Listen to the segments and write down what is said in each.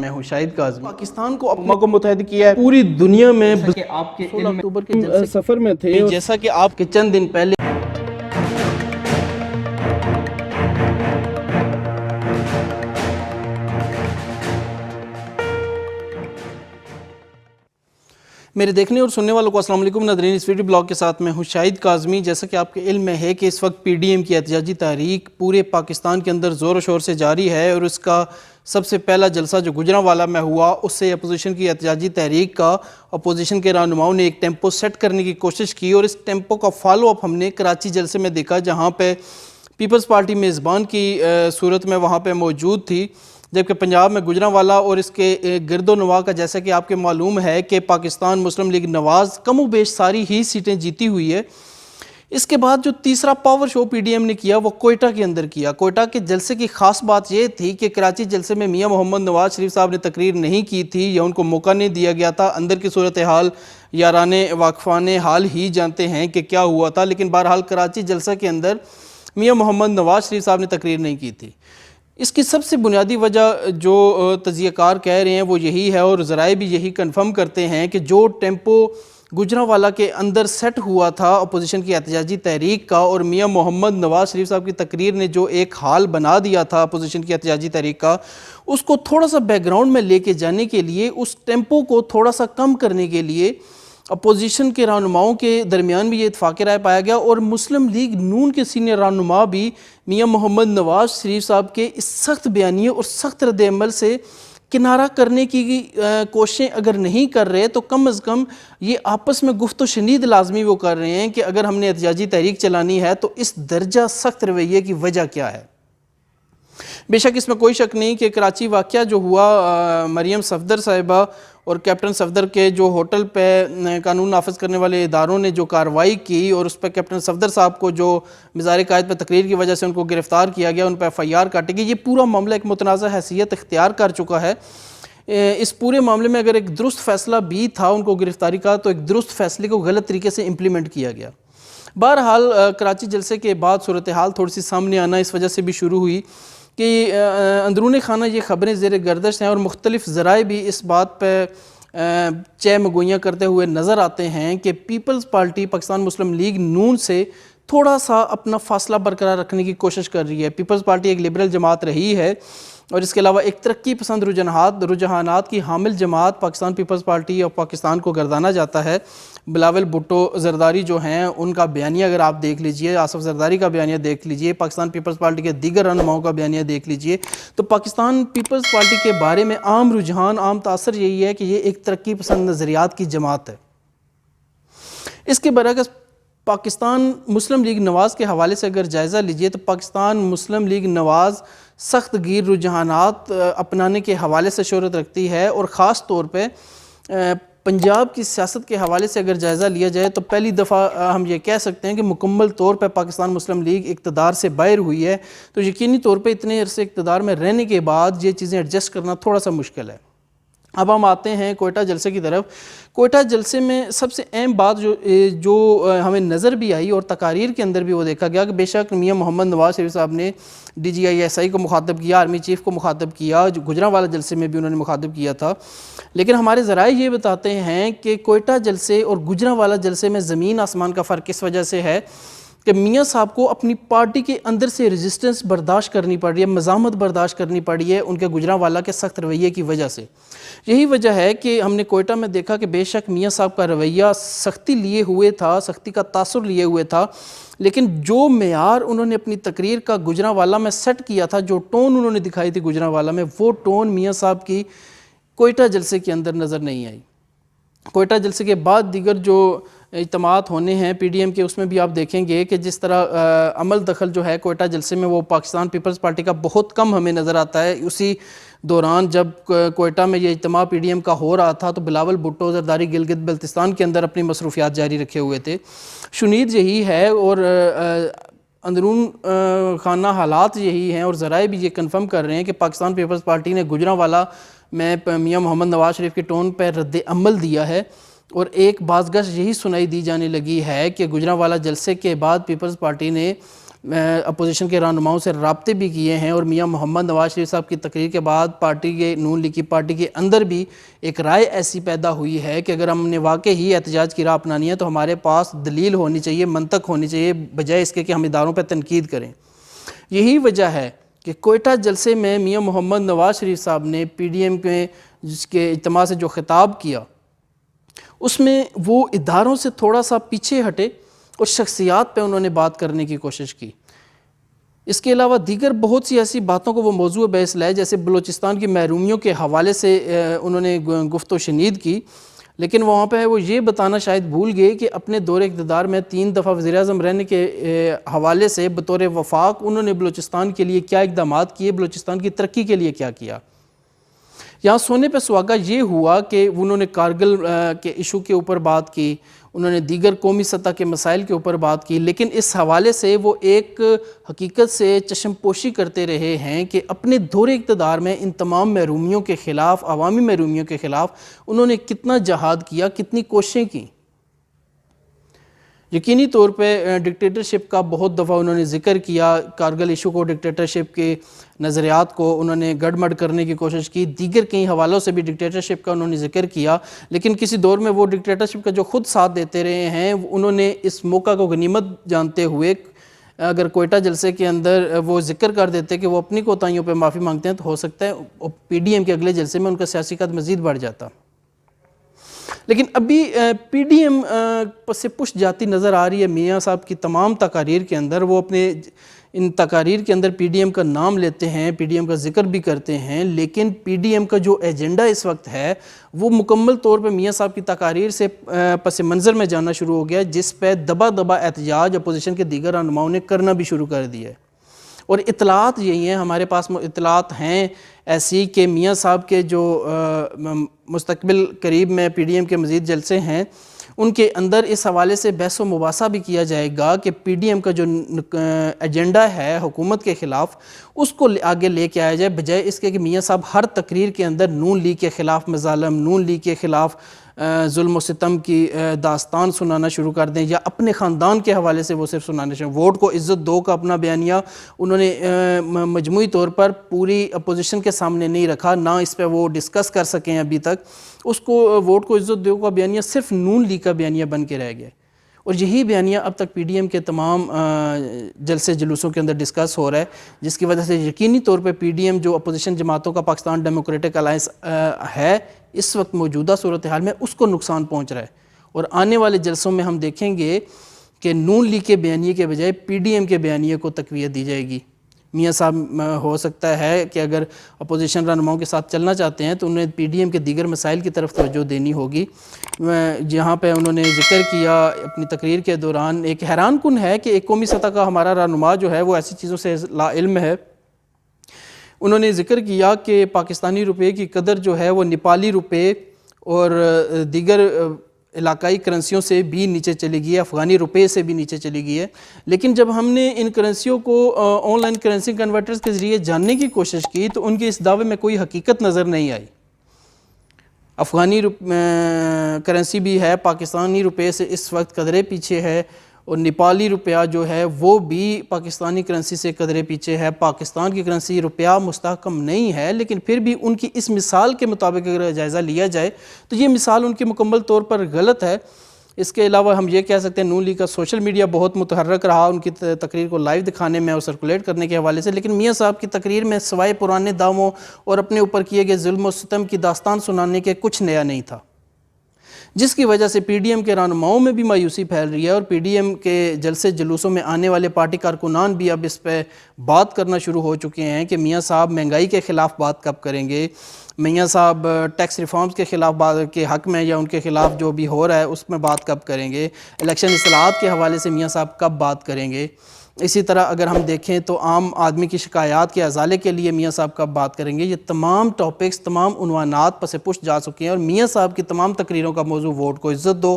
میں ہوں شاہد کاظمی۔ پاکستان کو اقوام کو متحد کیا ہے پوری دنیا میں 16 اکتوبر کے سفر میں تھے، جیسا کہ آپ کے چند دن پہلے میرے دیکھنے اور سننے والوں کو السلام علیکم ناظرین، اس ویڈیو بلاگ کے ساتھ میں ہوں شاہد کاظمی۔ جیسا کہ آپ کے علم میں ہے کہ اس وقت پی ڈی ایم کی احتجاجی تحریک پورے پاکستان کے اندر زور و شور سے جاری ہے، اور اس کا سب سے پہلا جلسہ جو گجرانوالہ میں ہوا اس سے اپوزیشن کی احتجاجی تحریک کا اپوزیشن کے رہنماؤں نے ایک ٹیمپو سیٹ کرنے کی کوشش کی، اور اس ٹیمپو کا فالو اپ ہم نے کراچی جلسے میں دیکھا، جہاں پہ پیپلز پارٹی میزبان کی صورت میں وہاں پہ موجود تھی، جبکہ پنجاب میں گجرانوالہ اور اس کے گرد و نواح کا جیسا کہ آپ کے معلوم ہے کہ پاکستان مسلم لیگ نواز کم و بیش ساری ہی سیٹیں جیتی ہوئی ہے۔ اس کے بعد جو تیسرا power show P D M نے کیا وہ کوئٹہ کے اندر کیا۔ کوئٹہ کے جلسے کی خاص بات یہ تھی کہ کراچی جلسے میں میاں محمد نواز شریف صاحب نے تقریر نہیں کی تھی یا ان کو موقع نہیں دیا گیا تھا۔ اندر کی صورتحال یارانے واقفان حال ہی جانتے ہیں کہ کیا ہوا تھا، لیکن بہرحال کراچی جلسہ کے اندر میاں محمد نواز شریف صاحب نے تقریر نہیں کی تھی۔ اس کی سب سے بنیادی وجہ جو تجزیہ کار کہہ رہے ہیں وہ یہی ہے، اور ذرائع بھی یہی کنفرم کرتے ہیں کہ جو ٹیمپو گجرانوالہ کے اندر سیٹ ہوا تھا اپوزیشن کی احتجاجی تحریک کا، اور میاں محمد نواز شریف صاحب کی تقریر نے جو ایک حال بنا دیا تھا اپوزیشن کی احتجاجی تحریک کا، اس کو تھوڑا سا بیک گراؤنڈ میں لے کے جانے کے لیے، اس ٹیمپو کو تھوڑا سا کم کرنے کے لیے اپوزیشن کے رہنماؤں کے درمیان بھی یہ اتفاق رائے پایا گیا، اور مسلم لیگ نون کے سینئر رہنما بھی میاں محمد نواز شریف صاحب کے اس سخت بیانیے اور سخت رد عمل سے کنارہ کرنے کی کوششیں اگر نہیں کر رہے تو کم از کم یہ آپس میں گفت و شنید لازمی وہ کر رہے ہیں کہ اگر ہم نے احتجاجی تحریک چلانی ہے تو اس درجہ سخت رویے کی وجہ کیا ہے۔ بے شک اس میں کوئی شک نہیں کہ کراچی واقعہ جو ہوا، مریم صفدر صاحبہ اور کیپٹن صفدر کے جو ہوٹل پہ قانون نافذ کرنے والے اداروں نے جو کارروائی کی، اور اس پہ کیپٹن صفدر صاحب کو جو مزار قائد پہ تقریر کی وجہ سے ان کو گرفتار کیا گیا، ان پہ ایف آئی آر کاٹی گئی، یہ پورا معاملہ ایک متنازع حیثیت اختیار کر چکا ہے۔ اس پورے معاملے میں اگر ایک درست فیصلہ بھی تھا ان کو گرفتاری کا، تو ایک درست فیصلے کو غلط طریقے سے امپلیمنٹ کیا گیا۔ بہرحال کراچی جلسے کے بعد صورتحال تھوڑی سی سامنے آنا اس وجہ سے بھی شروع ہوئی کہ اندرون خانہ یہ خبریں زیر گردش ہیں، اور مختلف ذرائع بھی اس بات پہ چہ مگوئیاں کرتے ہوئے نظر آتے ہیں کہ پیپلز پارٹی پاکستان مسلم لیگ نون سے تھوڑا سا اپنا فاصلہ برقرار رکھنے کی کوشش کر رہی ہے۔ پیپلز پارٹی ایک لبرل جماعت رہی ہے، اور اس کے علاوہ ایک ترقی پسند رجحانات کی حامل جماعت پاکستان پیپلز پارٹی اور پاکستان کو گردانا جاتا ہے۔ بلاول بھٹو زرداری جو ہیں ان کا بیانیہ اگر آپ دیکھ لیجئے، آصف زرداری کا بیانیہ دیکھ لیجئے، پاکستان پیپلز پارٹی کے دیگر رہنماؤں کا بیانیہ دیکھ لیجئے، تو پاکستان پیپلز پارٹی کے بارے میں عام رجحان، عام تاثر یہی ہے کہ یہ ایک ترقی پسند نظریات کی جماعت ہے۔ اس کے برعکس پاکستان مسلم لیگ نواز کے حوالے سے اگر جائزہ لیجئے تو پاکستان مسلم لیگ نواز سخت گیر رجحانات اپنانے کے حوالے سے شہرت رکھتی ہے، اور خاص طور پہ پنجاب کی سیاست کے حوالے سے اگر جائزہ لیا جائے تو پہلی دفعہ ہم یہ کہہ سکتے ہیں کہ مکمل طور پہ پاکستان مسلم لیگ اقتدار سے باہر ہوئی ہے، تو یقینی طور پہ اتنے عرصے اقتدار میں رہنے کے بعد یہ چیزیں ایڈجسٹ کرنا تھوڑا سا مشکل ہے۔ اب ہم آتے ہیں کوئٹہ جلسے کی طرف۔ کوئٹہ جلسے میں سب سے اہم بات جو ہمیں نظر بھی آئی اور تقاریر کے اندر بھی وہ دیکھا گیا کہ بے شک میاں محمد نواز شریف صاحب نے D G I S I کو مخاطب کیا، آرمی چیف کو مخاطب کیا، جو گجرانوالہ جلسے میں بھی انہوں نے مخاطب کیا تھا، لیکن ہمارے ذرائع یہ بتاتے ہیں کہ کوئٹہ جلسے اور گجرانوالہ جلسے میں زمین آسمان کا فرق اس وجہ سے ہے کہ میاں صاحب کو اپنی پارٹی کے اندر سے ریزسٹنس برداشت کرنی پڑ رہی ہے، مزاحمت برداشت کرنی پڑی ہے ان کے گجرانوالہ کے سخت رویے کی وجہ سے۔ یہی وجہ ہے کہ ہم نے کوئٹہ میں دیکھا کہ بے شک میاں صاحب کا رویہ سختی لیے ہوئے تھا، سختی کا تاثر لیے ہوئے تھا، لیکن جو معیار انہوں نے اپنی تقریر کا گجرانوالہ میں سیٹ کیا تھا، جو ٹون انہوں نے دکھائی تھی گجرانوالہ میں، وہ ٹون میاں صاحب کی کوئٹہ جلسے کے اندر نظر نہیں آئی۔ کوئٹہ جلسے کے بعد دیگر جو اجتماعات ہونے ہیں پی ڈی ایم کے، اس میں بھی آپ دیکھیں گے کہ جس طرح عمل دخل جو ہے کوئٹہ جلسے میں وہ پاکستان پیپلز پارٹی کا بہت کم ہمیں نظر آتا ہے۔ اسی دوران جب کوئٹہ میں یہ اجتماع پی ڈی ایم کا ہو رہا تھا تو بلاول بھٹو زرداری گلگت بلتستان کے اندر اپنی مصروفیات جاری رکھے ہوئے تھے۔ شنید یہی ہے، اور اندرون خانہ حالات یہی ہیں، اور ذرائع بھی یہ کنفرم کر رہے ہیں کہ پاکستان پیپلز پارٹی نے گجرانوالہ میں میاں محمد نواز شریف کے ٹون پر رد عمل دیا ہے، اور ایک بازگشت یہی سنائی دی جانے لگی ہے کہ گجرانوالہ جلسے کے بعد پیپلز پارٹی نے اپوزیشن کے رہنماؤں سے رابطے بھی کیے ہیں، اور میاں محمد نواز شریف صاحب کی تقریر کے بعد پارٹی کے نون لیگ کی پارٹی کے اندر بھی ایک رائے ایسی پیدا ہوئی ہے کہ اگر ہم نے واقعی احتجاج کی راہ اپنانی ہے تو ہمارے پاس دلیل ہونی چاہیے، منطق ہونی چاہیے، بجائے اس کے کہ ہم اداروں پہ تنقید کریں۔ یہی وجہ ہے کہ کوئٹہ جلسے میں میاں محمد نواز شریف صاحب نے پی ڈی ایم کے جس کے اجتماع سے جو خطاب کیا، اس میں وہ اداروں سے تھوڑا سا پیچھے ہٹے اور شخصیات پہ انہوں نے بات کرنے کی کوشش کی۔ اس کے علاوہ دیگر بہت سی ایسی باتوں کو وہ موضوع بحث لائے، جیسے بلوچستان کی محرومیوں کے حوالے سے انہوں نے گفت و شنید کی، لیکن وہاں پہ وہ یہ بتانا شاید بھول گئے کہ اپنے دور اقتدار میں 3 دفعہ وزیر اعظم رہنے کے حوالے سے بطور وفاق انہوں نے بلوچستان کے لیے کیا اقدامات کیے، بلوچستان کی ترقی کے لیے کیا کیا۔ یہاں سونے پہ سہاگا یہ ہوا کہ انہوں نے کارگل کے ایشو کے اوپر بات کی، انہوں نے دیگر قومی سطح کے مسائل کے اوپر بات کی، لیکن اس حوالے سے وہ ایک حقیقت سے چشم پوشی کرتے رہے ہیں کہ اپنے دور اقتدار میں ان تمام محرومیوں کے خلاف، عوامی محرومیوں کے خلاف انہوں نے کتنا جہاد کیا، کتنی کوششیں کی۔ یقینی طور پہ ڈکٹیٹرشپ کا بہت دفعہ انہوں نے ذکر کیا، کارگل ایشو کو، ڈکٹیٹرشپ کے نظریات کو انہوں نے گڑ مڑ کرنے کی کوشش کی، دیگر کئی حوالوں سے بھی ڈکٹیٹرشپ کا انہوں نے ذکر کیا، لیکن کسی دور میں وہ ڈکٹیٹرشپ کا جو خود ساتھ دیتے رہے ہیں، انہوں نے اس موقع کو غنیمت جانتے ہوئے اگر کوئٹہ جلسے کے اندر وہ ذکر کر دیتے کہ وہ اپنی کوتاہیوں پہ معافی مانگتے ہیں تو ہو سکتا ہے پی ڈی ایم کے اگلے جلسے میں ان کا سیاسی قد مزید بڑھ جاتا۔ لیکن ابھی پی ڈی ایم سے پشت جاتی نظر آ رہی ہے میاں صاحب کی تمام تقاریر کے اندر۔ وہ اپنے ان تقاریر کے اندر پی ڈی ایم کا نام لیتے ہیں، پی ڈی ایم کا ذکر بھی کرتے ہیں، لیکن پی ڈی ایم کا جو ایجنڈا اس وقت ہے وہ مکمل طور پہ میاں صاحب کی تقاریر سے پس منظر میں جانا شروع ہو گیا، جس پہ دبا دبا احتجاج اپوزیشن کے دیگر رہنماؤں نے کرنا بھی شروع کر دیا ہے۔ اور اطلاعات یہی ہیں، ہمارے پاس اطلاعات ہیں ایسی کہ میاں صاحب کے جو مستقبل قریب میں پی ڈی ایم کے مزید جلسے ہیں ان کے اندر اس حوالے سے بحث و مباحثہ بھی کیا جائے گا کہ پی ڈی ایم کا جو ایجنڈا ہے حکومت کے خلاف اس کو آگے لے کے آیا جائے، بجائے اس کے کہ میاں صاحب ہر تقریر کے اندر نون لیگ کے خلاف مظالم، نون لیگ کے خلاف ظلم و ستم کی داستان سنانا شروع کر دیں، یا اپنے خاندان کے حوالے سے وہ صرف سنانا شروع۔ ووٹ کو عزت دو کا اپنا بیانیہ انہوں نے مجموعی طور پر پوری اپوزیشن کے سامنے نہیں رکھا، نہ اس پہ وہ ڈسکس کر سکیں ابھی تک۔ اس کو ووٹ کو عزت دو کا بیانیہ صرف نون لیگ کا بیانیہ بن کے رہ گیا، اور یہی بیانیہ اب تک پی ڈی ایم کے تمام جلسے جلوسوں کے اندر ڈسکس ہو رہا ہے، جس کی وجہ سے یقینی طور پہ پی ڈی ایم جو اپوزیشن جماعتوں کا پاکستان ڈیموکریٹک الائنس ہے اس وقت موجودہ صورتحال میں، اس کو نقصان پہنچ رہا ہے۔ اور آنے والے جلسوں میں ہم دیکھیں گے کہ نون لیگ کے بیانیے کے بجائے پی ڈی ایم کے بیانیے کو تقویت دی جائے گی۔ میاں صاحب ہو سکتا ہے کہ اگر اپوزیشن رہنماؤں کے ساتھ چلنا چاہتے ہیں تو انہیں پی ڈی ایم کے دیگر مسائل کی طرف توجہ دینی ہوگی۔ جہاں پہ انہوں نے ذکر کیا اپنی تقریر کے دوران، ایک حیران کن ہے کہ ایک قومی سطح کا ہمارا رہنما جو ہے وہ ایسی چیزوں سے لا علم ہے۔ انہوں نے ذکر کیا کہ پاکستانی روپے کی قدر جو ہے وہ نیپالی روپے اور دیگر علاقائی کرنسیوں سے بھی نیچے چلی گئی ہے، افغانی روپے سے بھی نیچے چلی گئی ہے، لیکن جب ہم نے ان کرنسیوں کو آن لائن کرنسی کنورٹرز کے ذریعے جاننے کی کوشش کی تو ان کے اس دعوے میں کوئی حقیقت نظر نہیں آئی۔ افغانی کرنسی بھی ہے پاکستانی روپے سے اس وقت قدرے پیچھے ہے، اور نیپالی روپیہ جو ہے وہ بھی پاکستانی کرنسی سے قدرے پیچھے ہے۔ پاکستان کی کرنسی روپیہ مستحکم نہیں ہے، لیکن پھر بھی ان کی اس مثال کے مطابق اگر جائزہ لیا جائے تو یہ مثال ان کی مکمل طور پر غلط ہے۔ اس کے علاوہ ہم یہ کہہ سکتے ہیں نون لیگ کا سوشل میڈیا بہت متحرک رہا ان کی تقریر کو لائیو دکھانے میں اور سرکولیٹ کرنے کے حوالے سے، لیکن میاں صاحب کی تقریر میں سوائے پرانے دعووں اور اپنے اوپر کیے گئے ظلم و ستم کی داستان سنانے کے کچھ نیا نہیں تھا، جس کی وجہ سے پی ڈی ایم کے رہنماؤں میں بھی مایوسی پھیل رہی ہے، اور پی ڈی ایم کے جلسے جلوسوں میں آنے والے پارٹی کارکنان بھی اب اس پہ بات کرنا شروع ہو چکے ہیں کہ میاں صاحب مہنگائی کے خلاف بات کب کریں گے، میاں صاحب ٹیکس ریفارمز کے خلاف بات کے حق میں یا ان کے خلاف جو بھی ہو رہا ہے اس میں بات کب کریں گے، الیکشن اصلاحات کے حوالے سے میاں صاحب کب بات کریں گے۔ اسی طرح اگر ہم دیکھیں تو عام آدمی کی شکایات کے ازالے کے لیے میاں صاحب کب بات کریں گے۔ یہ تمام ٹاپکس، تمام عنوانات پس پشت جا چکے ہیں، اور میاں صاحب کی تمام تقریروں کا موضوع ووٹ کو عزت دو،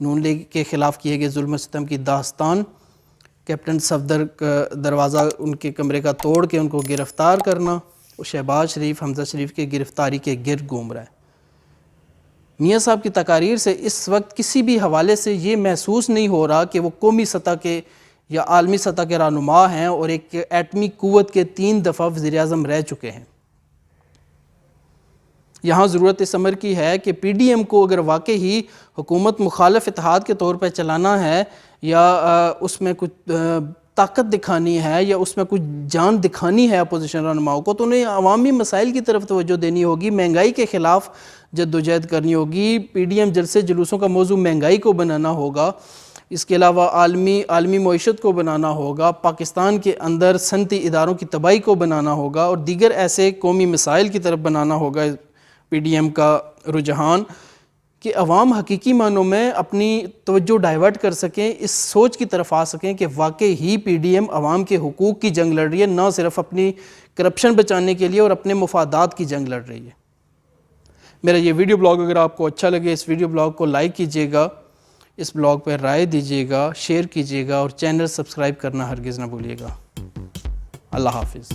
نون لیگ کے خلاف کیے گئے ظلم و ستم کی داستان، کیپٹن صفدر کا دروازہ ان کے کمرے کا توڑ کے ان کو گرفتار کرنا، اور شہباز شریف، حمزہ شریف کے گرفتاری کے گرد گھوم رہا ہے۔ میاں صاحب کی تقاریر سے اس وقت کسی بھی حوالے سے یہ محسوس نہیں ہو رہا کہ وہ قومی سطح کے یا عالمی سطح کے رہنما ہیں اور ایک ایٹمی قوت کے 3 دفعہ وزیر اعظم رہ چکے ہیں۔ یہاں ضرورت اس امر کی ہے کہ پی ڈی ایم کو اگر واقعی ہی حکومت مخالف اتحاد کے طور پہ چلانا ہے یا اس میں کچھ طاقت دکھانی ہے یا اس میں کچھ جان دکھانی ہے اپوزیشن رہنماؤں کو، تو انہیں عوامی مسائل کی طرف توجہ دینی ہوگی، مہنگائی کے خلاف جدوجہد کرنی ہوگی، پی ڈی ایم جلسے جلوسوں کا موضوع مہنگائی کو بنانا ہوگا، اس کے علاوہ عالمی معیشت کو بنانا ہوگا، پاکستان کے اندر صنعتی اداروں کی تباہی کو بنانا ہوگا اور دیگر ایسے قومی مسائل کی طرف بنانا ہوگا پی ڈی ایم کا رجحان، کہ عوام حقیقی معنوں میں اپنی توجہ ڈائیورٹ کر سکیں، اس سوچ کی طرف آ سکیں کہ واقعی ہی پی ڈی ایم عوام کے حقوق کی جنگ لڑ رہی ہے، نہ صرف اپنی کرپشن بچانے کے لیے اور اپنے مفادات کی جنگ لڑ رہی ہے۔ میرا یہ ویڈیو بلاگ اگر آپ کو اچھا لگے، اس ویڈیو بلاگ کو لائک کیجیے گا، اس بلاگ پر رائے دیجیے گا، شیئر کیجیے گا اور چینل سبسکرائب کرنا ہرگز نہ بھولیے گا۔ اللہ حافظ۔